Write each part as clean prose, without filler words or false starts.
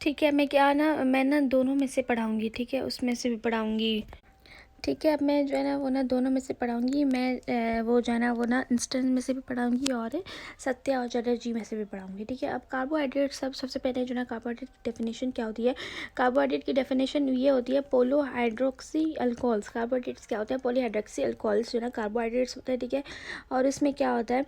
ठीक है, मैं ना दोनों में से पढ़ाऊँगी, ठीक है, उसमें से भी पढ़ाऊँगी। ठीक है, अब मैं जो है ना वो ना दोनों में से पढ़ाऊँगी। मैं वो जो है ना वो ना इंस्टेंट में से भी पढ़ाऊँगी और सत्या और चटर्जी में से भी पढ़ाऊँगी। ठीक है, अब कार्बोहाइड्रेट सबसे पहले जो है ना कार्बोहाइड्रेट की डेफिनेशन क्या होती है। कार्बोहाइड्रेट की डेफिनेशन ये होती है पोलोहाइड्रोक्सी अल्कोहल्स। कार्बोहाइड्रेट्स क्या होता है, पॉलीहाइड्रोक्सी अल्कोहल्स जो है ना कार्बोहाइड्रेट्स होता है। ठीक है, और इसमें क्या होता है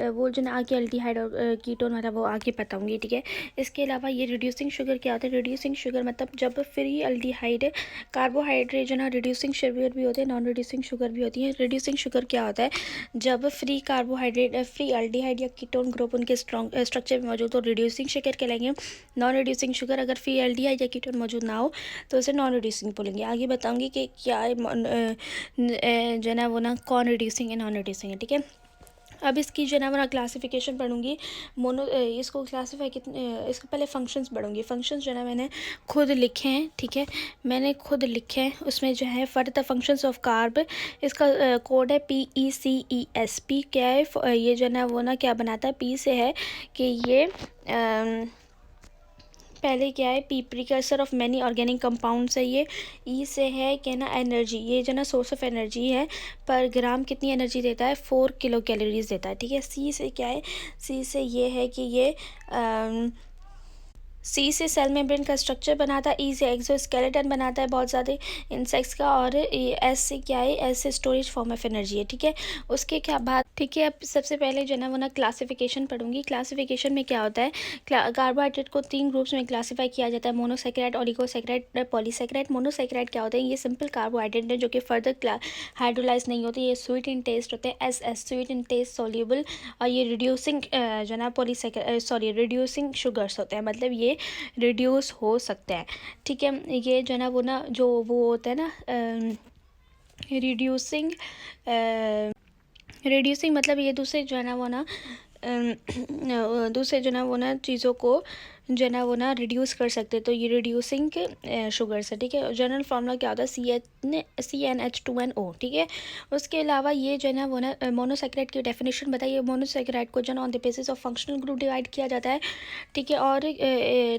वो जो ना आगे अल्डिहाइड और कीटोन वाला वो आगे बताऊँगी। ठीक है, इसके अलावा ये रिड्यूसिंग शुगर क्या होता है। रिड्यूसिंग शुगर मतलब जब फ्री अल्डिहाइड कार्बोहाइड्रेट जो ना रिड्यूसिंग शुगर भी होते हैं, नॉन रिड्यूसिंग शुगर भी होती है। रिड्यूसिंग शुगर क्या होता है, जब फ्री कार्बोहाइड्रेट फ्री अल्डिहाइड या कीटोन ग्रुप उनके स्ट्रक्चर में मौजूद हो जो शुगर कहलाएंगे। नॉन रिड्यूसिंग शुगर अगर फ्री अल्डिहाइड या कीटोन मौजूद ना हो तो उसे नॉन रिड्यूसिंग बोलेंगे। आगे बताऊंगी कि क्या जो ना वो ना कौन रिड्यूसिंग है, नॉन रिड्यूसिंग है। ठीक है, अब इसकी जो है ना मैं क्लासिफिकेशन पढ़ूंगी। इसको क्लासीफाई इसको पहले फंक्शंस पढ़ूंगी। फंक्शंस जो है ना मैंने खुद लिखे हैं। ठीक है, मैंने खुद लिखे हैं। उसमें जो है for the functions of carb, इसका कोड है PECES। पी क्या है, ये जो है ना वो ना क्या बनाता है, पी से है कि ये पहले क्या है, P precursor of many organic compounds है। ये ई से है क्या ना एनर्जी, ये जो ना सोर्स ऑफ एनर्जी है, पर ग्राम कितनी एनर्जी देता है, 4 किलो कैलोरीज देता है। ठीक है, सी से क्या है, सी से ये है कि ये सी से सेल मेम्ब्रेन का स्ट्रक्चर बनाता है। ई से एक्सोस्केलेटन बनाता है बहुत ज़्यादा इंसेक्ट्स का। और एस से क्या है, एस से स्टोरेज फॉर्म ऑफ एनर्जी है। ठीक है, उसके क्या बात। ठीक है, अब सबसे पहले जो है ना वो ना क्लासिफिकेशन पढ़ूंगी। क्लासिफिकेशन में क्या होता है, कार्बोहाइड्रेट को 3 ग्रुप्स में क्लासीफाई किया जाता है, मोनोसेकेराइड, ओलिगोसेकेराइड, पॉलीसेकेराइड। मोनोसेकेराइड क्या होते हैं, ये सिंपल कार्बोहाइड्रेट है जो कि फर्दर हाइड्रोलाइज नहीं होते। ये स्वीट इन टेस्ट होते हैं, as sweet in taste soluble. और ये रिड्यूसिंग जो ना रिड्यूसिंग शुगर्स होते हैं, मतलब ये रिड्यूस हो सकते हैं। ठीक है, ये जो है ना वो ना जो वो होता है ना रिड्यूसिंग रिड्यूसिंग मतलब ये दूसरे जो है ना वो ना दूसरे जो ना वो ना चीज़ों को जो है ना वो ना रिड्यूस कर सकते हैं, तो ये रिड्यूसिंग शुगर्स है। ठीक है, जनरल फार्मूला क्या होता है, CnH2NO। ठीक है, उसके अलावा ये जो है ना वो ना मोनोसेकेराइड की डेफिनेशन बताइए। मोनोसेकेराइड को जो ना on the basis of functional group divide किया जाता है। ठीक है, और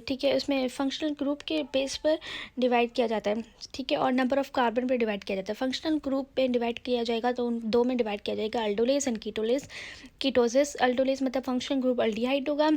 ठीक है उसमें फंक्शनल ग्रुप के बेस पर डिवाइड किया जाता है। ठीक है, और नंबर ऑफ कार्बन पे डिवाइड किया जाता है। फंक्शनल ग्रुप पे डिवाइड किया जाएगा तो उन दो में डिवाइड किया जाएगा, अल्डोलेज एंड कीटोसिस। अल्डोलेज मतलब फंक्शनल ग्रुप अल्डिहाइड होगा,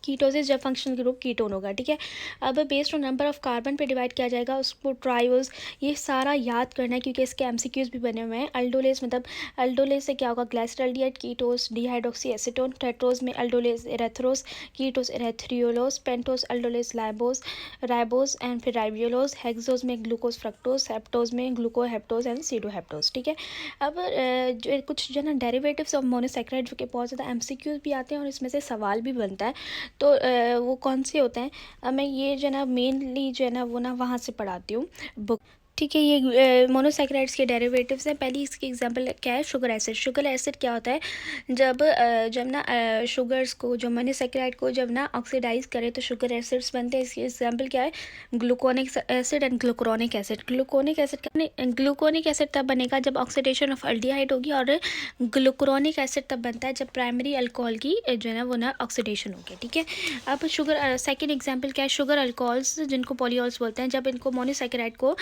कीटोसिस जब फंक्शनल ग्रुप कीटोन होगा। ठीक है, अब based on number of carbon पे डिवाइड किया जाएगा उसको ट्रायोज। ये सारा याद करना है क्योंकि इसके MCQs भी बने हुए हैं। अल्डोलेज मतलब अल्डोलेज से क्या होगा, ग्लाइसरॉल्डिहाइड, कीटोस, डिहाइड्रोक्सी एसीटोन। टेट्रोज में अल्डोलेज एरेथ्रोस, कीटोस एरेथ्रियोलोस। पेंटोस अल्डोलेज लाइबोस राइबोस एंड फिर राइबियोलोस। हेक्सोज में ग्लूकोज फ्रक्टोज। हेप्टोज में ग्लूकोहेप्टोज एंड सीडोहेप्टोज। ठीक है, अब जो कुछ जो ना डेरिवेटिव्स ऑफ मोनोसेकेराइड जो कि बहुत ज़्यादा MCQs भी आते हैं और इसमें से सवाल भी बनता है, तो वो कौन से होते हैं। मैं ये जो है ना मेनली जो है ना वो ना वहाँ से पढ़ाती हूँ बुक। ठीक है, ये मोनोसेकेराइड्स के डेरिवेटिव्स हैं। पहली इसकी एग्जांपल क्या है, शुगर एसिड। शुगर एसिड क्या होता है, जब ना शुगर्स को जो मोनोसेकेराइड को जब ना ऑक्सीडाइज करे तो शुगर एसिड्स बनते हैं। इसकी एग्जांपल क्या है, gluconic acid and gluconic acid. Gluconic acid तब बनेगा जब ऑक्सीडेशन ऑफ अल्डिहाइड होगी, और ग्लूकोनिक एसिड तब बनता है जब प्राइमरी अल्कोहल की जो है ना वो ना ऑक्सीडेशन होगी। ठीक है, अब शुगर सेकेंड एग्जांपल क्या है, शुगर अल्कोहल्स जिनको पॉलीऑल्स बोलते हैं, जब इनको मोनोसेकेराइड को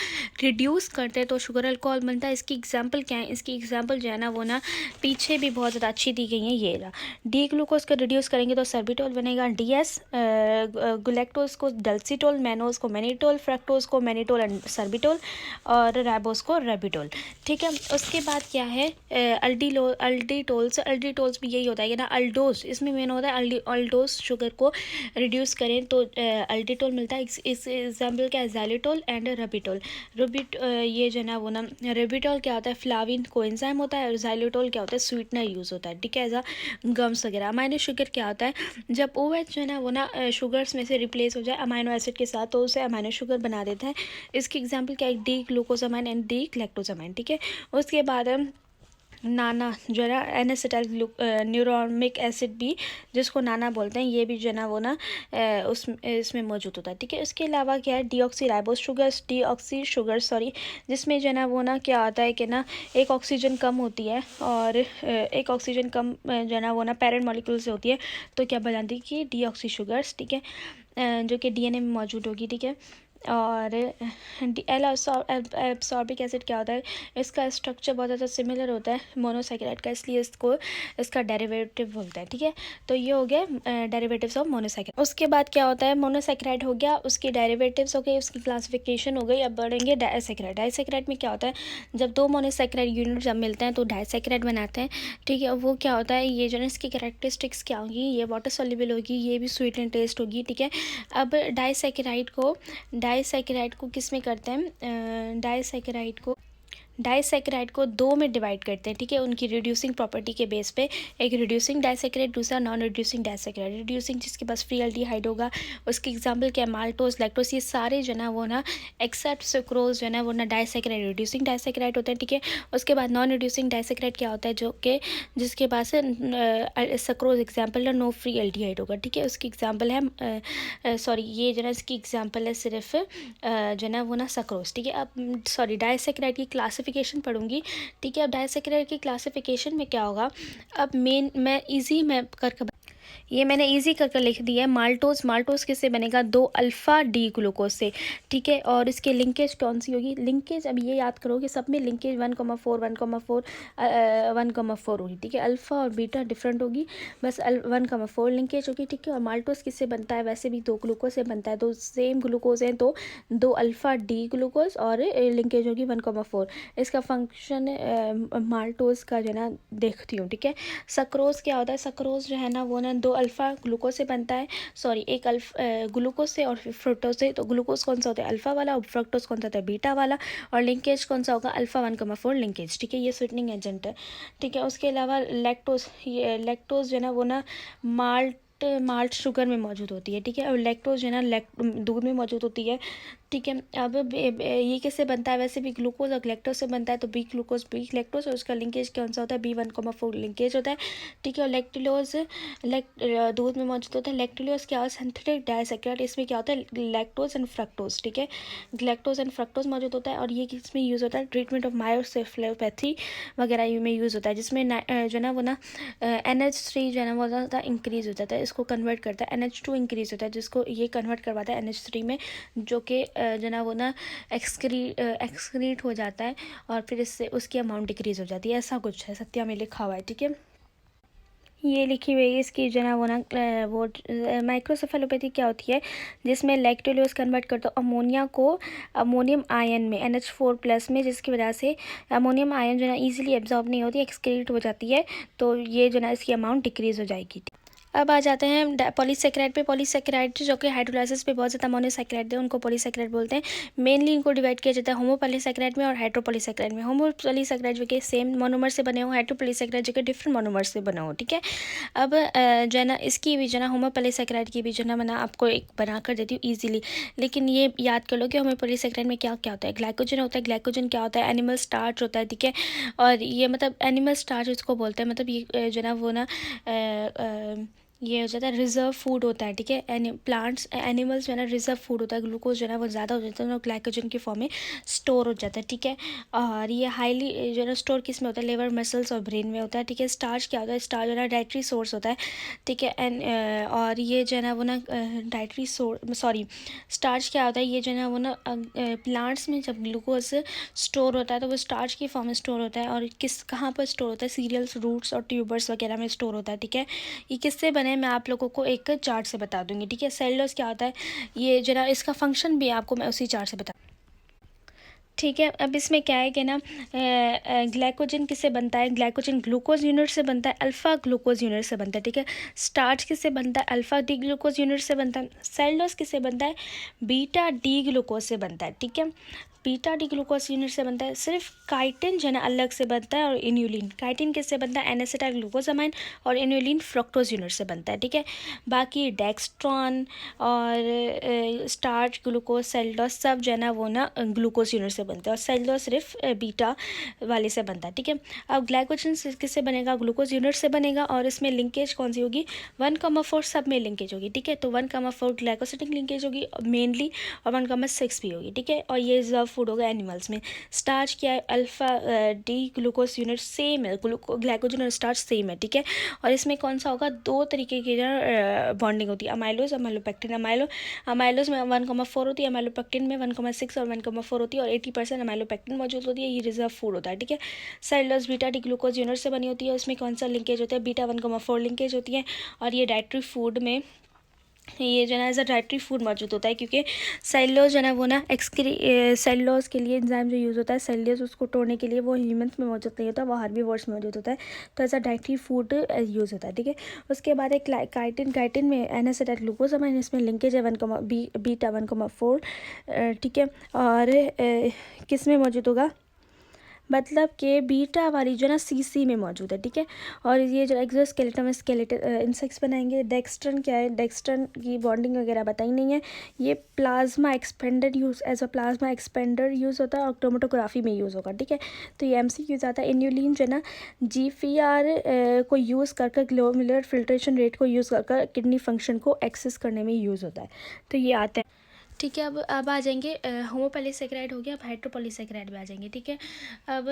रिड्यूस करते हैं तो शुगर अल्कोहल बनता है। इसकी एग्जांपल क्या है, इसकी एग्जांपल जो है ना वो ना पीछे भी बहुत ज़्यादा अच्छी दी गई है। ये रहा, डी ग्लूकोज को रिड्यूस करेंगे तो सर्बिटोल बनेगा। DS ग्लैक्टोज को डल्सिटोल, मैनोज को मैनिटोल, फ्रक्टोज को मैनिटोल एंड सर्बिटोल, और राइबोस को रेबिटोल। ठीक है, उसके बाद क्या है, अल्डिटोल्स भी यही होता है कि ना अल्डोज, इसमें मेन होता है अल्डोज। शुगर को रिड्यूस करें तो अल्डिटोल मिलता है। इस एग्जाम्पल क्या है, ज़ाइलिटोल एंड रेबिटोल। ये जो है ना वो ना रेबिटोल क्या होता है, फ्लाविन कोएंजाइम होता है, और ज़ाइलिटोल क्या होता है, स्वीटनर यूज़ होता है। ठीक है, एज गम्स वगैरह। अमाइनो शुगर क्या होता है, जब OH जो है ना वो ना शुगर्स में से रिप्लेस हो जाए अमाइनो एसिड के साथ तो उसे अमाइनो शुगर बना देता है। इसकी एग्जाम्पल क्या है, डी ग्लूकोजामाइन एंड डी ग्लैक्टोजामाइन। ठीक है, उसके बाद नाना जो है ना एनएसिटाइल न्यूरोमिक एसिड भी, जिसको नाना बोलते हैं, ये भी जो है ना वो ना इसमें मौजूद होता है, ठीक है। इसके अलावा क्या है, डीऑक्सी शुगर सॉरी, जिसमें जो है ना वो ना क्या आता है कि ना एक ऑक्सीजन कम होती है, और एक ऑक्सीजन कम जो है ना वो ना पैरेंट मॉलिक्यूल से होती है, तो क्या बनाती है कि डीऑक्सी शुगर्स, ठीक है, जो कि डीएनए में मौजूद होगी, ठीक है। और एल एब्सॉर्बिक एसिड क्या होता है, इसका स्ट्रक्चर बहुत ज़्यादा सिमिलर होता है मोनोसैकेराइड का, इसलिए इसका डेरिवेटिव बोलते हैं, ठीक है। तो ये हो गया डेरिवेटिव्स ऑफ मोनोसैकेराइड। उसके बाद क्या होता है, मोनोसैकेराइड हो गया, उसकी डेरिवेटिव्स हो गई, उसकी क्लासिफिकेशन हो गई। अब बढ़ेंगे डाइसैकेराइड। डाइसैकेराइड में क्या होता है, जब दो मोनोसैकेराइड यूनिट जब मिलते हैं तो डाइसैकेराइड बनाते हैं, ठीक है। वो क्या होता है, ये जो है इसकी कैरेक्टरिस्टिक्स क्या होगी, ये वाटर सॉल्युबल होगी, ये भी स्वीट एंड टेस्ट होगी, ठीक है। अब डाइसैकेराइड को किस में करते हैं, डाइसैकेराइड को दो में डिवाइड करते हैं, ठीक है, उनकी रिड्यूसिंग प्रॉपर्टी के बेस पे। एक रिड्यूसिंग डाइसैकेराइड, दूसरा नॉन रिड्यूसिंग डाइसैकेराइड। रिड्यूसिंग जिसके पास फ्री एल्डिहाइड होगा, उसकी एग्जांपल क्या है, माल्टोज, लैक्टोज, ये सारे जो ना वो ना एक्सेप्ट सुक्रोज जो है ना वो ना डाइसैकेराइड, रिड्यूसिंग डाइसैकेराइड होते हैं, ठीक है। उसके बाद नॉन रिड्यूसिंग डाइसैकेराइड क्या होता है, जो कि जिसके पास सक्रोज एग्जाम्पल है, नो फ्री एल्डिहाइड होगा, ठीक है। उसकी एग्जाम्पल है सॉरी, ये जो ना इसकी एग्जाम्पल है सिर्फ जो ना वो ना सक्रोज, ठीक है। अब सॉरी, डाइसैकेराइड की क्लासिफिकेशन पढ़ूंगी, ठीक है। अब डाइसैकेराइड की क्लासिफिकेशन में क्या होगा, अब मैं करके ये मैंने इजी करके लिख दिया है। माल्टोज किससे बनेगा, दो अल्फ़ा डी ग्लूकोज से, ठीक है। और इसके लिंकेज कौन सी होगी, लिंकेज अब ये याद करो कि सब में लिंकेज 1,4 1,4 होगी, ठीक है। अल्फ़ा और बीटा डिफरेंट होगी, बस 1,4 लिंकेज होगी, ठीक है। और माल्टोज किससे बनता है, वैसे भी दो ग्लूकोज से बनता है, तो सेम ग्लूकोज हैं तो दो अल्फ़ा डी ग्लूकोज, और लिंकेज होगी 1,4। इसका फंक्शन माल्टोज का जो है ना देखती हूँ, ठीक है। सक्रोज क्या होता है, सक्रोज जो है ना वो ना दो अल्फ़ा ग्लूकोज से बनता है, सॉरी एक ग्लूकोज से और फ्रुक्टोज से। तो ग्लूकोज कौन सा होता है, अल्फ़ा वाला, और फ्रुक्टोज कौन सा होता है, बीटा वाला, और लिंकेज कौन सा होगा, अल्फ़ा 1,4 लिंकेज, ठीक है। ये स्वीटनिंग एजेंट है, ठीक है। उसके अलावा लैक्टोज जो है ना वो ना माल्ट शुगर में मौजूद होती है, ठीक है। और लैक्टोज जो है ना दूध में मौजूद होती है, ठीक है। अब ये किससे बनता है, वैसे भी ग्लूकोज और लैक्टोज से बनता है, तो बी लैक्टोज, और उसका लिंकेज कौन सा होता है, B1,4 लिंकेज होता है, ठीक है। और दूध में मौजूद होता है। लैक्टुलोज क्या होता है, सिंथेटिक डाइसैकेराइड, इसमें क्या होता है, लैक्टोज एंड फ्रक्टोज, ठीक है। लैक्टोज एंड फ्रक्टोज मौजूद होता है, और ये किसमें यूज़ होता है, ट्रीटमेंट ऑफ मायोसेफलोपैथी वगैरह में यूज़ होता है, जिसमें जो ना वो ना NH3 जो है ना वो ज़्यादा इंक्रीज़ हो जाता है, इसको कन्वर्ट करता है, NH2 इंक्रीज़ होता है, जिसको ये कन्वर्ट करवाता है NH3 में, जो कि जो ना वो ना एक्सक्रीट हो जाता है, और फिर इससे उसकी अमाउंट डिक्रीज़ हो जाती है, ऐसा कुछ है, सत्या में लिखा हुआ है, ठीक है। ये लिखी हुई है इसकी जो ना वो माइक्रोसेफेलोपैथी क्या होती है, जिसमें लैक्टोलोज कन्वर्ट करता है अमोनिया को अमोनियम आयन में NH4+ में, जिसकी वजह से अमोनियम आयन जो ना ईजिली एब्जॉर्ब नहीं होती, एक्सक्रीट हो जाती है, तो ये जो ना इसकी अमाउंट डिक्रीज़ हो जाएगी। अब आ जाते हैं पॉलीसेकेराइड पे। पॉलीसेकेराइड जो कि हाइड्रोलाइसिस पे बहुत ज़्यादा मोनोसेकेराइड है, उनको पॉलीसेकेराइड बोलते हैं। मेनली इनको डिवाइड किया जाता है होमोपॉलीसेकेराइड में और हाइड्रोपॉलीसेकेराइड में। होमोपॉलीसेकेराइड जो कि सेम मोनोमर से बने हो, हाइड्रोपॉलीसेकेराइड जो कि डिफरेंट मोनोमर से बना हो, ठीक है। अब जो है ना इसकी भी जो है ना होमोपॉलीसेकेराइड की भी जो है ना मैं आपको एक बना कर देती हूँ ईजिली, लेकिन ये याद कर लो कि होमोपॉलीसेकेराइड में क्या क्या होता है। ग्लाइकोजन होता है, ग्लाइकोजन क्या होता है, एनिमल स्टार्च होता है, ठीक है। और ये मतलब एनिमल स्टार्च इसको बोलते हैं, मतलब ये जो है ना वो ना ये हो जाता है रिजर्व फूड होता है, ठीक है। प्लांट्स एनिमल्स जो है ना रिजर्व फूड होता है, ग्लूकोज जो है ना वो ज़्यादा हो जाता है और ग्लाइकोजन की फॉर्म में स्टोर हो जाता है, ठीक है। और ये हाईली जो है ना स्टोर किस में होता है, लिवर, मसल्स और ब्रेन में होता है, ठीक है। स्टार्च क्या होता है, स्टार्च जो है ना डाइटरी सोर्स होता है, ठीक है। और ये जो है ना वो ना डाइटरी सोर्स सॉरी स्टार्च क्या होता है, ये जो है ना वो ना प्लांट्स में जब ग्लूकोज स्टोर होता है तो वो स्टार्च की फॉर्म में स्टोर होता है, और कहाँ पर स्टोर होता है, सीरियल्स, रूट्स और ट्यूबर्स वगैरह में स्टोर होता है, ठीक है। ये किससे बने मैं आप लोगों को एक चार्ट से बता दूंगी, ठीक है। सेलुलोज क्या होता है, ये जरा इसका फंक्शन भी आपको मैं उसी चार्ट से बता, ठीक है। अब इसमें क्या है कि ना ग्लाइकोजन किससे बनता है, ग्लाइकोजन ग्लूकोज यूनिट से बनता है, अल्फ़ा ग्लूकोज यूनिट से बनता है, ठीक है। स्टार्च किससे बनता है, अल्फ़ा डी ग्लूकोज यूनिट से बनता है। सेलुलोज किससे बनता है, बीटा डी ग्लूकोज से बनता है, ठीक है। बीटा डी ग्लूकोज यूनिट से बनता है। सिर्फ काइटिन जो है ना अलग से बनता है, और इन्यूलिन, काइटिन किससे बनता है, एनेसिटाइल ग्लूकोजामाइन, और इन्यूलिन फ्रक्टोज यूनिट से बनता है, ठीक है। बाकी डेक्स्ट्रॉन और स्टार्च, ग्लूकोज, सेल्यूलोज सब जो है ना वो ना ग्लूकोज यूनिट से बनता है, और सेल्यूलोज सिर्फ बीटा वाले से बनता है, ठीक है। अब ग्लाइकोजन किससे बनेगा, ग्लूकोज यूनिट से बनेगा, और इसमें लिंकेज कौन सी होगी, 1,4 सब में लिंकेज होगी, ठीक है। तो 1,4 ग्लाइकोसिटिक लिंकेज होगी मेनली, और 1,6 भी होगी, ठीक है। और ये रिजर्व फूड होगा एनिमल्स में। स्टार्च क्या है, alpha D glucose unit same है, ग्लाइकोजन और स्टार्च सेम है, ठीक है। और इसमें कौन सा होगा, दो तरीके की बॉन्डिंग होती है, अमाइलोज, अमाइलोपेक्टिन। अमाइलोज में 1,4 होती है, अमाइलोपेक्टिन में 1,6 और 1,4 होती है, और 80% अमाइलोपेक्टिन मौजूद होती है। ये रिजर्व फूड होता है, ठीक है। Cellulose beta D glucose unit से बनी होती है, इसमें कौन सा लिंकेज होता है, बीटा 1,4 लिंकेज होती है। और ये डाइटरी फूड में ये जो है ना एज अ डाइटरी फूड मौजूद होता है, क्योंकि सेलुलोज जो है ना वो ना सेलुलोज के लिए एंजाइम जो यूज़ होता है, सेलुलोज उसको तोड़ने के लिए, वो ह्यूमंस में मौजूद नहीं होता, वो हार्बीवोर्स में मौजूद होता है। तो as a dietary food use होता है, ठीक है। उसके बाद एक काइटिन में एनासेटाइल ग्लूकोजामाइन, इसमें लिंकेज है बीटा 1,4, ठीक है। और किस में मौजूद होगा, मतलब कि बीटा वाली जो है ना सीसी में मौजूद है, ठीक है। और ये जो एक्सोस्केलेटन में स्केलेटन इंसेक्ट्स बनाएंगे। डेक्स्ट्रन क्या है, डेक्स्ट्रन की बॉन्डिंग वगैरह बताई नहीं है। ये plasma expander use, as a plasma expander use होता है, और क्रोमेटोग्राफी में यूज़ होगा, ठीक है। तो ये MCQ आता है। इन्यूलिन जो है ना GFR को यूज़ कर ग्लोमेरुलर फिल्ट्रेशन रेट को यूज़ कर किडनी फंक्शन को एक्सेस करने में यूज़ होता है। तो ये आता है, ठीक है। अब आ जाएंगे होमोपॉलीसेकेराइड हो गया, अब हाइड्रोपॉलीसेकेराइड में आ जाएंगे, ठीक है। अब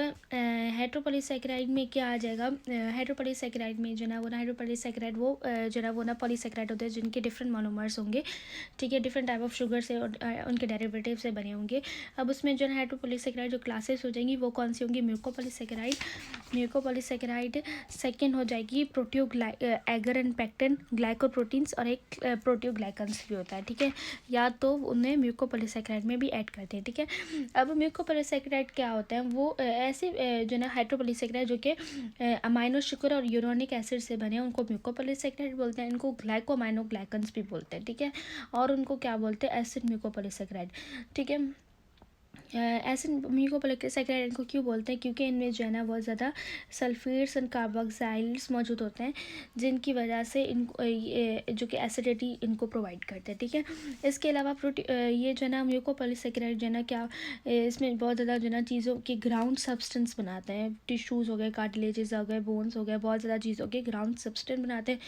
हाइड्रोपॉलीसेकेराइड में क्या आ जाएगा, हाइड्रोपॉलीसेकेराइड में जो ना वो ना हाइड्रोपॉलीसेकेराइड वो जो ना वो ना पॉलीसेकेराइड होते हैं, जिनके डिफरेंट मोनोमर्स होंगे, ठीक है, डिफरेंट टाइप ऑफ शुगर से और उनके डेरिवेटिव से बने होंगे। अब उसमें जो है हाइड्रोपॉलीसेकेराइड जो क्लासेस हो जाएंगी वो कौन सी होंगी, म्यूकोपॉलीसेकेराइड सेकेंड हो जाएगी एगर एंड पैक्टिन ग्लाइकोप्रोटीन्स, और एक प्रोटियोग्लाइकन्स भी होता है, ठीक है। या तो उन्हें म्यूकोपॉलीसेकेराइड में भी ऐड करते हैं, ठीक है। अब म्यूकोपॉलीसेकेराइड क्या होता है, वो ऐसे जो ना हाइड्रोपॉलीसेकेराइड जो कि अमाइनो शुगर और यूरोनिक एसिड से बने हैं, उनको म्यूकोपॉलीसेकेराइड बोलते हैं। इनको ग्लाइकोमाइनोग्लाइकन्स भी बोलते हैं, ठीक है। और उनको क्या बोलते हैं, एसिड म्यूकोपॉलीसेकेराइड, ठीक है। एसिड म्यूकोपॉलीसेकेराइड को क्यों बोलते हैं, क्योंकि इनमें जो है ना बहुत ज़्यादा सल्फेट्स एंड कार्बोक्साइल्स मौजूद होते हैं, जिनकी वजह से इनको जो कि एसिडिटी इनको प्रोवाइड करते हैं, ठीक है। इसके अलावा ये जो है ना म्यूकोपॉलीसेकेराइड जो है ना क्या इसमें बहुत ज़्यादा जो है ना चीज़ों के ग्राउंड सब्सटेंस बनाते हैं, टिश्यूज़ हो गए, कार्टिलेजेस हो गए, बोन्स हो गए, बहुत ज़्यादा चीज़ों के ग्राउंड सब्सटेंस बनाते हैं,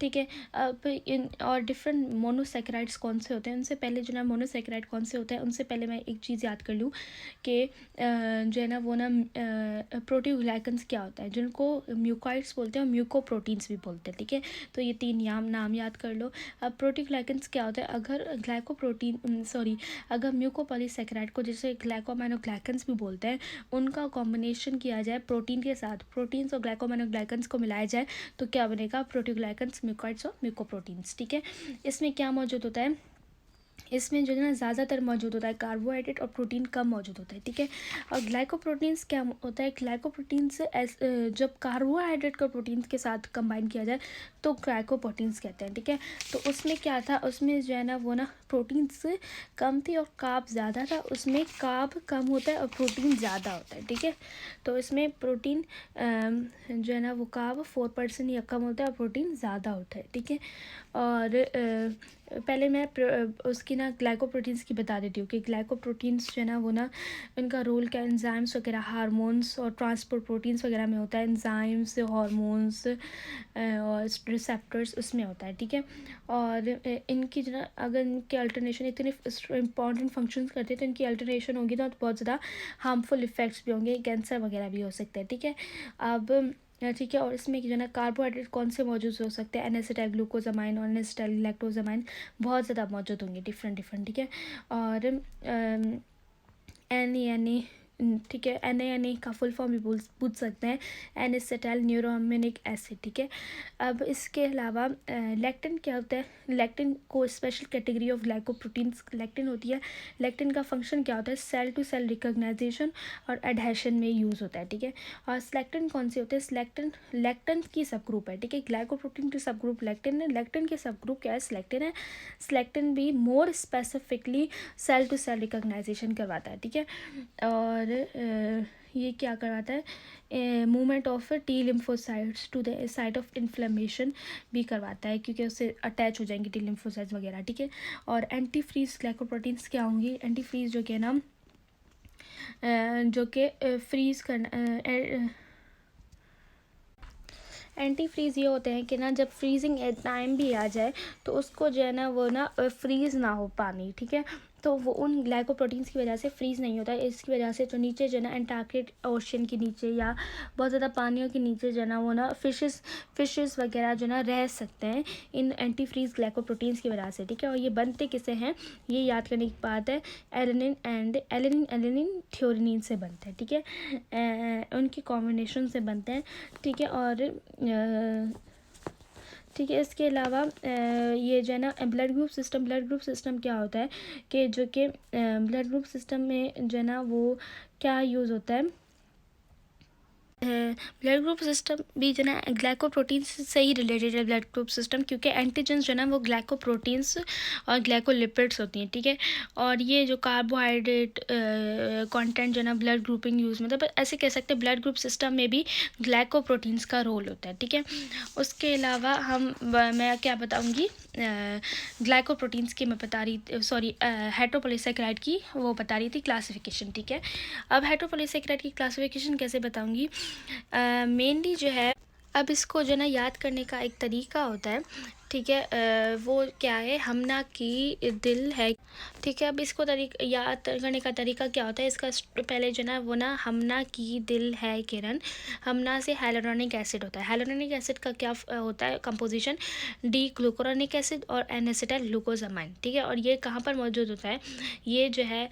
ठीक है। अब इन और डिफरेंट मोनोसेकेराइड्स कौन से होते हैं, उनसे पहले जो है ना मोनोसेकेराइड कौन से होते हैं, उनसे पहले मैं एक चीज़ याद कर लूँ कि जो है ना वो ना प्रोटियोग्लाइकन्स क्या होता है, जिनको म्यूकॉइड्स बोलते हैं और म्यूकोप्रोटीन्स भी बोलते हैं, ठीक है। तो ये तीन नाम याद कर लो। अब प्रोटियोग्लाइकन्स क्या होता है, अगर म्यूकोपॉलीसेकेराइड को जैसे ग्लाइकोमाइनोग्लाइकन्स भी बोलते हैं, उनका कॉम्बिनेशन किया जाए प्रोटीन के साथ, प्रोटीन्स और ग्लाइकोमाइनोग्लाइकन्स को मिलाया जाए तो क्या बनेगा, प्रोटियोग्लाइकन्स, म्यूकॉइड्स और म्यूकोप्रोटीन्स, ठीक है। इसमें क्या मौजूद होता है, इसमें जो है ना ज़्यादातर मौजूद होता है कार्बोहाइड्रेट और प्रोटीन कम मौजूद होता है, ठीक है। और ग्लाइकोप्रोटीन्स क्या होता है, ग्लाइकोप्रोटीन्स जब कार्बोहाइड्रेट को प्रोटीन्स के साथ कंबाइन किया जाए तो ग्लाइकोप्रोटीन्स कहते हैं, ठीक है। तो उसमें क्या था, उसमें जो है ना वो ना प्रोटीन्स कम थी और कार्ब ज़्यादा था, उसमें कार्ब कम होता है और प्रोटीन ज़्यादा होता है, ठीक है। तो इसमें प्रोटीन जो है ना वो कार्ब 4% या कम होता है और प्रोटीन ज़्यादा होता है, ठीक है। और पहले मैं उसकी ना ग्लाइकोप्रोटीन्स की बता देती हूँ कि ग्लाइकोप्रोटीन्स जो है ना वो ना उनका रोल क्या, एंजाइम्स वगैरह, हार्मोन्स और ट्रांसपोर्ट प्रोटीन्स वगैरह में होता है, एंजाइम्स, हार्मोन्स और रिसेप्टर्स उसमें होता है, ठीक है। और इनकी जो ना अगर इनके अल्टरनेशन इतने इंपॉर्टेंट फंक्शंस करते हैं तो इनकी अल्टरनेशन होगी तो बहुत ज़्यादा हार्मफुल इफेक्ट्स भी होंगे, कैंसर वगैरह भी हो सकते हैं, ठीक है। अब ठीक है। और इसमें जो है ना कार्बोहाइड्रेट कौन से मौजूद हो सकते हैं, एनेसिटाइल ग्लूकोजामाइन और एनेसिटाइल लैक्टोजामाइन बहुत ज़्यादा मौजूद होंगे, डिफरेंट, ठीक है। और एन ठीक है। NaNA का फुल फॉर्म भी पूछ सकते हैं, N-एसिटाइल न्यूरोअमीनिक एसिड, ठीक है। अब इसके अलावा लैक्टिन क्या होता है, लैक्टिन को special category of glycoproteins lectin होती है। लैक्टिन का फंक्शन क्या होता है, सेल टू सेल रिकॉग्नाइजेशन और एडहेशन में यूज़ होता है, ठीक है। और सिलेक्टिन कौन से होते हैं, लैक्टिन की सब ग्रुप है, ठीक है। ग्लाइकोप्रोटीन की सब ग्रुप लैक्टिन है, लैक्टिन के सब ग्रुप क्या है, सिलेक्टिन है। सिलेक्टिन भी more specifically cell to cell recognization करवाता है, ठीक है। और ये क्या करवाता है, movement of T lymphocytes to the site of inflammation भी करवाता है, क्योंकि उससे अटैच हो जाएंगे टी लिम्फोसाइट्स वगैरह, ठीक है। और एंटी फ्रीज ग्लाइकोप्रोटीन्स क्या होंगी, एंटी फ्रीज जो कि है ना, जो कि फ्रीज करना, एंटी फ्रीज़ ये होते हैं कि ना जब फ्रीजिंग टाइम भी आ जाए तो उसको जो है ना वो ना फ्रीज़ ना हो पानी, ठीक है। तो वो उन ग्लाइकोप्रोटीन्स की वजह से फ्रीज़ नहीं होता है। इसकी वजह से जो नीचे जो है ना एंटार्क्टिक ओशन के नीचे या बहुत ज़्यादा पानियों के नीचे जो है ना वो ना फिशेस वगैरह जो ना रह सकते हैं इन एंटी फ्रीज़ ग्लाइकोप्रोटीन्स की वजह से, ठीक है। और ये बनते किससे हैं, ये याद करने की बात है, एलेनिन थ्योरनिन से बनते हैं, ठीक है। उनकी कॉम्बिनेशन से बनते हैं, ठीक है। और ठीक है, इसके अलावा ये जो है ना ब्लड ग्रुप सिस्टम क्या होता है कि जो कि ब्लड ग्रुप सिस्टम में जो है ना वो क्या यूज़ होता है, ब्लड ग्रुप सिस्टम भी जो है ग्लाइकोप्रोटीन्स से ही रिलेटेड है ब्लड ग्रुप सिस्टम, क्योंकि एंटीजन्स जो है ना वो ग्लाइकोप्रोटीन्स और ग्लाइकोलिपिड्स होती हैं, ठीक है। और ये जो कार्बोहाइड्रेट कंटेंट जो है ना ब्लड ग्रुपिंग यूज़ मतलब ऐसे कह सकते हैं ब्लड ग्रुप सिस्टम में भी ग्लाइकोप्रोटीन्स का रोल होता है, ठीक है। उसके अलावा मैं क्या बताऊँगी, ग्लाइकोप्रोटीन्स की मैं बता रही, सॉरी हेटरोपोलिसैकेराइड की वो बता रही थी क्लासिफिकेशन, ठीक है। अब हेटरोपोलिसैकेराइड की क्लासिफिकेशन कैसे बताऊँगी, मेनली जो है, अब इसको जो ना याद करने का एक तरीका होता है, ठीक है। वो क्या है, हमना की दिल है, ठीक है। अब इसको याद करने का तरीका क्या होता है, इसका पहले जो ना वो ना हमना की दिल है किरण, हमना से हाइलुरोनिक एसिड होता है। हाइलुरोनिक एसिड का क्या होता है कंपोजिशन, डी ग्लूकुरोनिक एसिड और एन-एसिटाइल ग्लूकोजामाइन, ठीक है। और ये कहाँ पर मौजूद होता है, ये जो है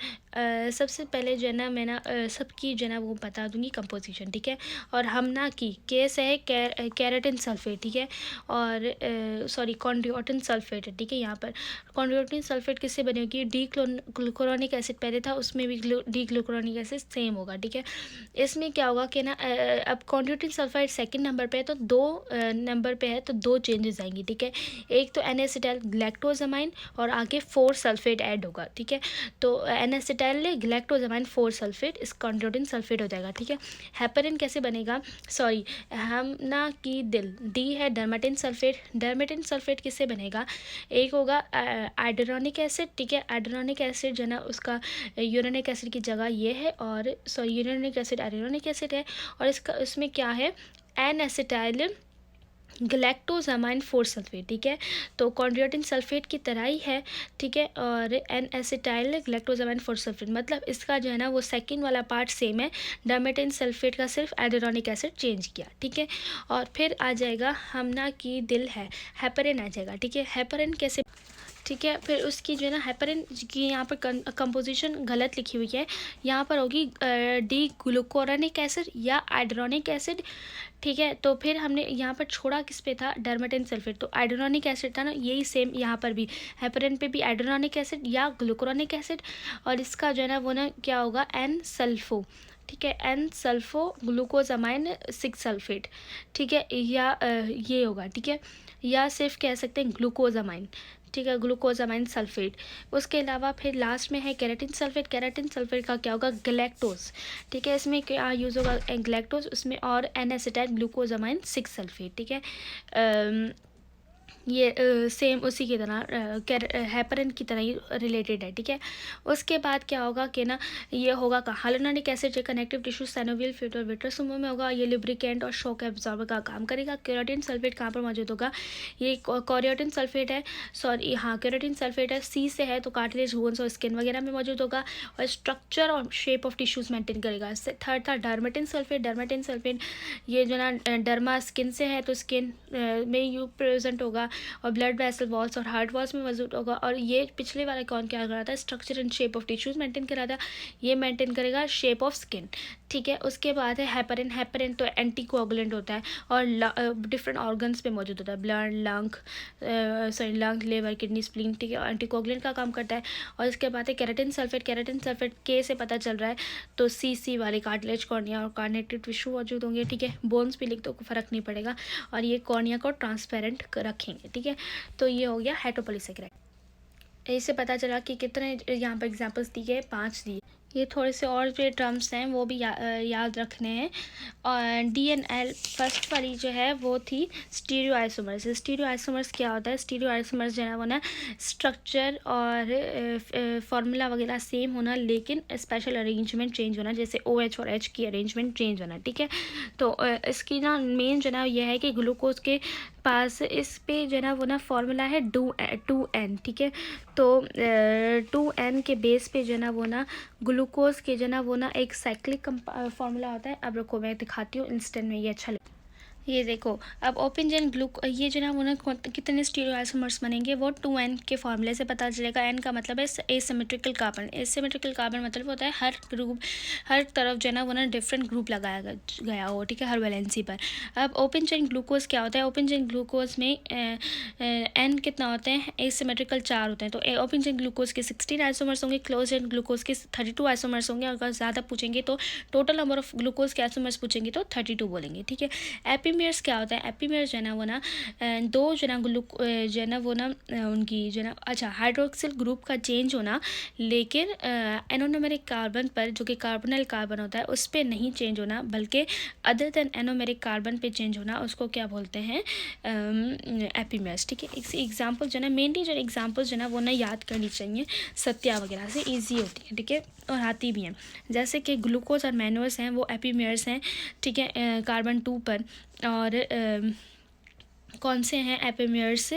सबसे पहले जो है ना मैं ना सबकी जो है ना वो बता दूंगी कंपोजिशन, ठीक है। और हमना की केस है कैरेटिन सल्फेट, ठीक है। और सॉरी कॉन्ड्रियोटिन सल्फेट है, ठीक है। यहाँ पर कॉन्ड्रियोटिन सल्फेट किससे बनी होगी, डी ग्लूकुरोनिक एसिड पहले था, उसमें भी डी ग्लूकुरोनिक एसिड सेम होगा, ठीक है। इसमें क्या होगा कि ना अब कॉन्ड्रियोटिन सल्फाइड सेकंड नंबर पे है, तो दो नंबर पे है तो दो चेंजेस आएंगी, ठीक है। एक तो एन-एसिटाइल ग्लैक्टोजामाइन और आगे 4 सल्फेट ऐड होगा, ठीक है। तो एन-एसिटाइल ग्लैक्टोजामाइन 4 सल्फेट इस कॉन्ड्रियोटिन सल्फेट हो जाएगा, ठीक है। हेपरिन कैसे बनेगा, सॉरी हमना की दिल, डी है डर्मेटिन सल्फेट किससे बनेगा, एक होगा आइडरोनिक एसिड, ठीक है। आइडरोनिक एसिड जो ना उसका यूरेनिक एसिड की जगह ये है, और sorry uranic acid ironic acid है, और इसमें क्या है, एन-एसिटाइल ग्लैक्टोजामाइन 4 सल्फेट, ठीक है। तो कॉन्ड्रियोटिन सल्फेट की तरह ही है, ठीक है। और एन-एसिटाइल ग्लैक्टोजामाइन 4 सल्फेट मतलब इसका जो है ना वो सेकंड वाला पार्ट सेम है, डर्मेटिन सल्फेट का सिर्फ आइडरोनिक एसिड चेंज किया, ठीक है। और फिर आ जाएगा हमना की दिल है, हेपरिन आ जाएगा, ठीक है। हेपरिन कैसे, ठीक है। फिर उसकी जो है ना हेपरिन की यहाँ पर कंपोजिशन गलत लिखी हुई है, यहाँ पर होगी डी ग्लूकोरोनिक एसिड या आइड्रोनिक एसिड, ठीक है। तो फिर हमने यहाँ पर छोड़ा किस पे था, डर्मेटिन सल्फेट, तो आइड्रोनिक एसिड था ना, यही सेम यहाँ पर भी हेपरिन पे भी आइड्रोनिक एसिड या ग्लूकोरोनिक एसिड, और इसका जो है ना वो ना क्या होगा, एन सल्फो, ठीक है, एन सल्फो ग्लूकोजामाइन 6 सल्फेट, ठीक है। या ये होगा, ठीक है, या सिर्फ कह सकते हैं ग्लूकोजामाइन, ठीक है, ग्लूकोजामाइन सल्फेट। उसके अलावा फिर लास्ट में है केराटिन सल्फेट का क्या होगा, ग्लैक्टोज, ठीक है। इसमें क्या यूज़ होगा, ग्लैक्टोज, उसमें और एन-एसिटाइल ग्लूकोजामाइन 6 सल्फेट, ठीक है। ये सेम उसी की तरह हेपरिन की तरह ही रिलेटेड है, ठीक है। उसके बाद क्या होगा कि ना ये होगा का हाइलुरोनिक एसिड जो कनेक्टिव टिश्यू साइनोवियल फ्लूइड और विट्रोसोमा में होगा, ये लुब्रिकेंट और शॉक एब्जॉर्बर का काम करेगा। केराटिन सल्फेट कहाँ पर मौजूद होगा, ये कोरियोटिन सल्फेट है, सॉरी हाँ केराटिन सल्फेट है, सी से है तो कार्टिलेज, बोन्स और स्किन वगैरह में मौजूद होगा, और स्ट्रक्चर और शेप ऑफ टिश्यूज मेंटेन करेगा। थर्ड था डर्मेटिन सल्फेट ये जो ना डर्मा स्किन से है तो स्किन में यू प्रेजेंट होगा, और ब्लड वेसल वॉल्स और हार्ट वॉल्स में मौजूद होगा। और ये पिछले वाला कौन क्या कराता है, structure and shape of tissues maintain कराता, ये मेंटेन करेगा शेप ऑफ स्किन, ठीक है। उसके बाद है हेपरिन, हेपरिन तो एंटीकोगुलेंट होता है और डिफरेंट ऑर्गन्स पे मौजूद होता है, blood, lung, liver, kidney, spleen, ठीक है, एंटीकोगुलेंट का काम करता है। और इसके बाद है केराटिन सल्फेट, केराटिन सल्फेट के से पता चल रहा है तो सी वाले कार्टिलेज, कॉर्निया और कार्नेटिव टिश्यू मौजूद होंगे, ठीक है। बोन्स पे लिख दो, फर्क नहीं पड़ेगा, और ये कॉर्निया को ट्रांसपेरेंट रखेंगे, ठीक है। तो ये हो गया हेटरोपोलिसेकेराइड। इससे पता चला कि कितने यहाँ पर एग्जाम्पल्स दिए, 5 दिए। ये थोड़े से और जो टर्म्स हैं वो भी याद रखने हैं। और DNL फर्स्ट वाली जो है वो थी स्टीरियो आइसोमर्स। स्टीरियो आइसोमर्स क्या होता है, स्टीरियो आइसोमर्स जो है वो ना स्ट्रक्चर और फार्मूला वगैरह सेम होना लेकिन स्पेशल अरेंजमेंट चेंज होना, जैसे OH और H की अरेंजमेंट चेंज होना, ठीक है। तो इसकी ना मेन जो ना ये है कि ग्लूकोज के पास इस पे जो ना वो ना फार्मूला है 2N, ठीक है। तो 2N के बेस पे जो ना वो ना ग्लूकोज के जो ना वो ना एक साइक्लिक फार्मूला होता है। अब रुको मैं दिखाती हूँ इंस्टेंट में, ये अच्छा लगता है। ये देखो, अब ओपन चेन ये जो ना वो ना कितने स्टीरियो आइसोमर्स बनेंगे वो 2N के फार्मूले से पता चलेगा। N का मतलब है एसिमेट्रिकल कार्बन। एसिमेट्रिकल कार्बन मतलब होता है हर तरफ जो है ना वो ना डिफरेंट ग्रुप लगाया गया हो, ठीक है, हर वैलेंसी पर। अब ओपन चेन ग्लूकोज क्या होता है, ओपन चेन ग्लूकोज में N कितना होते हैं, एसिमेट्रिकल 4 होते हैं। तो ओपन चेन ग्लूकोज के 16 आइसोमर्स होंगे, क्लोज चेन ग्लूकोज के 32 आइसोमर्स होंगे। अगर ज़्यादा पूछेंगे तो टोटल नंबर ऑफ ग्लूकोज के आइसोमर्स पूछेंगे तो 32 बोलेंगे, ठीक है। एपीमेर्स क्या होता है, एपीमेर्स जो है ना वो ना दो जो ना जो है ना वो ना उनकी जो ना अच्छा हाइड्रोक्सिल ग्रुप का चेंज होना, लेकिन एनोमेरिक कार्बन पर जो कि कार्बोनिल कार्बन होता है उस पर नहीं चेंज होना, बल्कि अदर देन एनोमेरिक कार्बन पे चेंज होना, उसको क्या बोलते हैं, एपीमेर्स, ठीक है। एग्जाम्पल जो ना मेनली जो एग्जाम्पल जो ना वो ना याद करनी चाहिए, सत्या वगैरह से ईजी होती है, ठीक है, और आती भी हैं। जैसे कि ग्लूकोज और मैनोस हैं वो एपीमेर्स हैं, ठीक है, कार्बन 2 पर। और कौन से हैं एपीमेर्स,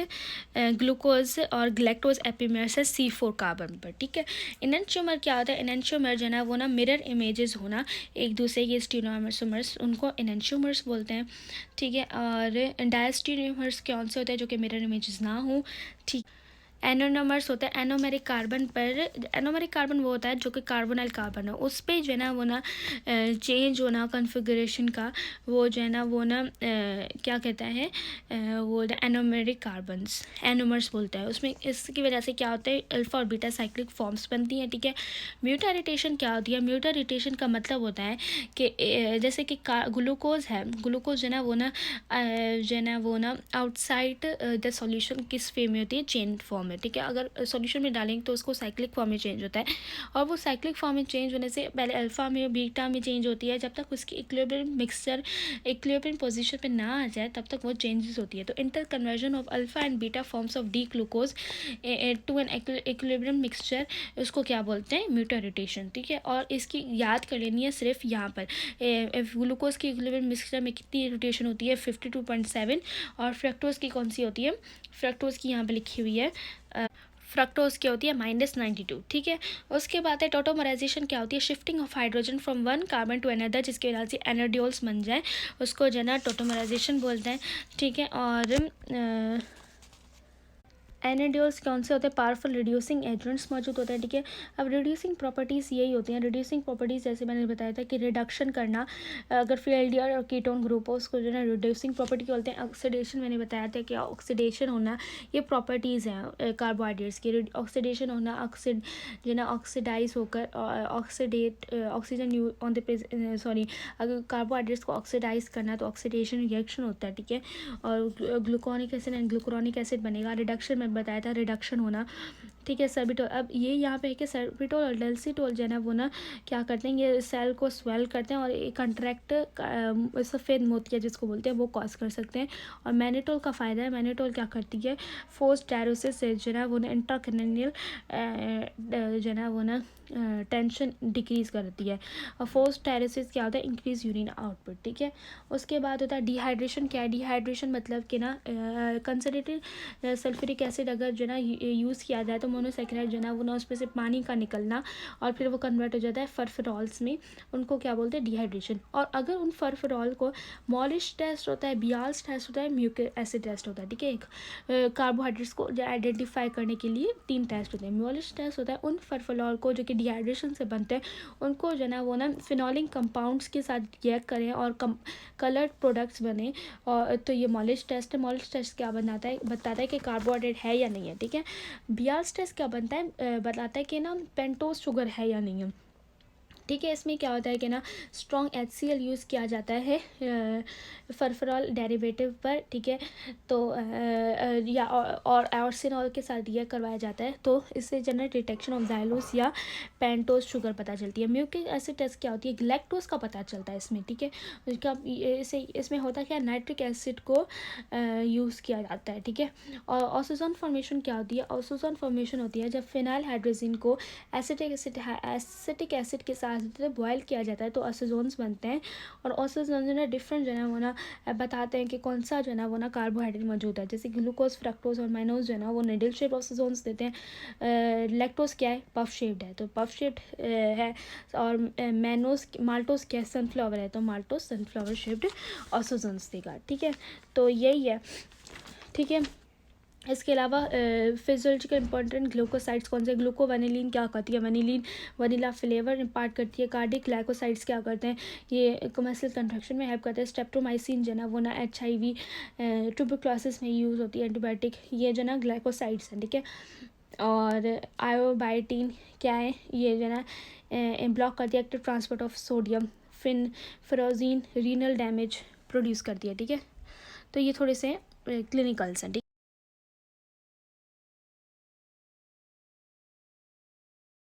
ग्लूकोज और ग्लैक्टोज एपीमेर्स है C4 कार्बन पर, ठीक है। इनएंशियोमर क्या होता है, इनएंशियोमर जो है वो ना मिरर इमेजेस होना एक दूसरे के स्टीरियोमर्स, उनको इनएंशियोमर्स बोलते हैं, ठीक है। और डायस्टीरियोमर्स कौन से होते हैं, जो कि मिरर इमेजेस ना हो, ठीक। एनोनोमर्स होता है एनोमेरिक कार्बन पर, एनोमेरिक कार्बन वो होता है जो कि कार्बोनाइल कार्बन है, उस पर जो है ना वो ना चेंज होना कन्फिगरेशन का, वो जो है ना वो ना क्या कहता है, वो एनोमेरिक कार्बन्स एनोमर्स बोलता है। उसमें इसकी वजह से क्या होता है, अल्फा और बीटा साइक्लिक फॉर्म्स बनती हैं, ठीक है। म्यूटारिटेशन क्या होती है, म्यूटारिटेशन का मतलब होता है कि जैसे कि ग्लूकोज है, ग्लूकोज जो है ना वो ना आउटसाइड द सॉल्यूशन किस फॉर्म में होती है, चेन फॉर्म में, ठीक है। अगर सॉल्यूशन में डालेंगे तो उसको साइक्लिक फॉर्म में चेंज होता है, और वो साइक्लिक फॉर्म में चेंज होने से पहले अल्फा में बीटा में चेंज होती है, जब तक उसकी इक्विलिब्रियम मिक्सचर इक्विलिब्रियम पोजीशन पे ना आ जाए तब तक वो चेंजेस होती है। तो interconversion of alpha and beta forms of D glucose to an equilibrium mixture, उसको क्या बोलते हैं, म्यूटारिटेशन, ठीक है। और इसकी याद कर लेनी है सिर्फ यहाँ पर, ग्लूकोज की इक्विलिब्रियम मिक्सचर में कितनी रोटेशन होती है, 52.7, और फ्रक्टोज की कौन सी होती है, फ्रक्टोज की यहाँ पर लिखी हुई है, फ्रक्टोज की होती है -92, ठीक है। उसके बाद है टोटोमराइजेशन क्या होती है, shifting of hydrogen from one carbon to another, जिसकी वजह से एनर्डियोल्स बन जाए, उसको जो है ना टोटोमराइजेशन बोलते हैं, ठीक है। और एनर्डियोल्स कौन से होते हैं, पावरफुल रिड्यूसिंग एजेंट्स मौजूद होते हैं, ठीक है। अब रिड्यूसिंग प्रॉपर्टीज़ यही होती हैं, रिड्यूसिंग प्रॉपर्टीज़ जैसे मैंने बताया था कि रिडक्शन करना, अगर फ्री एल्डिहाइड और कीटोन ग्रुप हो उसको जो है रिड्यूसिंग प्रॉपर्टी बोलते हैं। ऑक्सीडेशन मैंने बताया था कि ऑक्सीडेशन होना, ये प्रॉपर्टीज़ हैं कार्बोहाइड्रेट्स की, ऑक्सीडेशन होना, ऑक्सीड जो है ना ऑक्सीडाइज होकर oxidate oxygen on the sorry अगर कार्बोहाइड्रेट्स को ऑक्सीडाइज करना तो ऑक्सीडेशन रिएक्शन होता है, ठीक है। और ग्लूकोनिक एसिड एंड ग्लूकुरोनिक एसिड बनेगा, रिडक्शन में बताया था रिडक्शन होना, ठीक है। सर्बिटोल, अब ये यहाँ पे है कि सर्बिटोल और डेल्सिटोल जो है ना वो ना क्या करते हैं, ये सेल को स्वेल करते हैं और एक कंट्रैक्ट सफ़ेद मोतिया जिसको बोलते हैं वो कॉज कर सकते हैं। और मैनिटोल का फ़ायदा है, मैनिटोल क्या करती है, फोर्स डायरोसिस से जो है ना वो ना इंट्राक्रैनियल जो है ना वो ना टेंशन डिक्रीज़ करती है। और फोस्टायरेसिस क्या होता है, इंक्रीज यूरिन आउटपुट, ठीक है। उसके बाद होता है डिहाइड्रेशन। क्या है डिहाइड्रेशन, मतलब कि ना कंसनट्रेटेड सल्फ्यूरिक एसिड अगर जो ना यूज़ किया जाए तो मोनोसेक्राइड जो ना वो ना उसमें से पानी का निकलना और फिर वो कन्वर्ट हो जाता है फर्फरॉल्स में, उनको क्या बोलते हैं डिहाइड्रेशन। और अगर उन फर्फरॉल को मॉलिश टेस्ट होता है, बियाल्स टेस्ट होता है, म्यूरिक एसिड टेस्ट होता है, ठीक है। एक कार्बोहाइड्रेट्स को आइडेंटिफाई करने के लिए 3 टेस्ट होते हैं। मॉलिश टेस्ट होता है उन फर्फरॉल को जो कि डिहाइड्रेशन से बनते हैं, उनको जो ना वो ना फिनोलिक कंपाउंड्स के साथ रिएक्ट करें और कलर्ड प्रोडक्ट्स बने। और तो ये मॉलिश टेस्ट है। मॉलिश टेस्ट क्या बताता है कि कार्बोहाइड्रेट है या नहीं है, ठीक है। बियाल्स टेस्ट क्या बताता है कि ना पेंटोज शुगर है या नहीं है, ठीक है। इसमें क्या होता है कि ना स्ट्रॉन्ग HCl यूज़ किया जाता है फर्फरॉल डेरिवेटिव पर, ठीक है। तो या और आर्सेनॉल के साथ रिएक्ट करवाया जाता है, तो इससे जनरल डिटेक्शन ऑफ ज़ाइलोस या पेंटोज शुगर पता चलती है। म्यूरिक एसिड टेस्ट क्या होती है, ग्लैक्टोज का पता चलता है इसमें, ठीक है। इसमें होता क्या, नाइट्रिक एसिड को यूज़ किया जाता है, ठीक है। और ऑक्सीजन फॉर्मेशन क्या होती है, ऑक्सीजन फॉर्मेशन होती है जब फिनाइल हाइड्रोजन को एसिटिक एसिड के साथ बॉयल किया जाता है तो ऑक्सीजोन्स बनते हैं। और ऑक्सीजन जो है डिफरेंट जो है वो ना बताते हैं कि कौन सा जो है ना वो ना कार्बोहाइड्रेट मौजूद है। जैसे ग्लूकोज, फ्रक्टोज और माइनोज जो है ना वो निडल शेप ऑक्सीजोन्स देते हैं। लैक्टोज क्या है, पफ शेप्ड है, तो पफ शेप्ड है। और माल्टोज क्या है, सनफ्लावर है, तो माल्टोज सनफ्लावर शेप्ड ऑक्सीजोन्स देगा, ठीक है। तो यही है, ठीक है। इसके अलावा फिजियोलॉजिकल इंपॉर्टेंट ग्लूकोसाइड्स कौन से, ग्लूकोवेनिलीन क्या करती है, वेनिलीन वनीला फ्लेवर इम्पार्ट करती है। कार्डिक ग्लाइकोसाइड्स क्या करते हैं, ये मसल कंट्रक्शन में हेल्प करते हैं। स्ट्रेप्टोमाइसिन जो ना वो ना HIV ट्यूबरक्लोसिस में यूज़ होती है एंटीबायोटिक, ये जो ना ग्लाइकोसाइड्स हैं, ठीक है। और आयोबायोटीन क्या है, ये जो ना ब्लॉक करती है एक्टिव ट्रांसपोर्ट ऑफ सोडियम। फिरोजीन रीनल डैमेज प्रोड्यूस करती है, ठीक है। तो ये थोड़े से क्लिनिकल्स हैं, ठीक।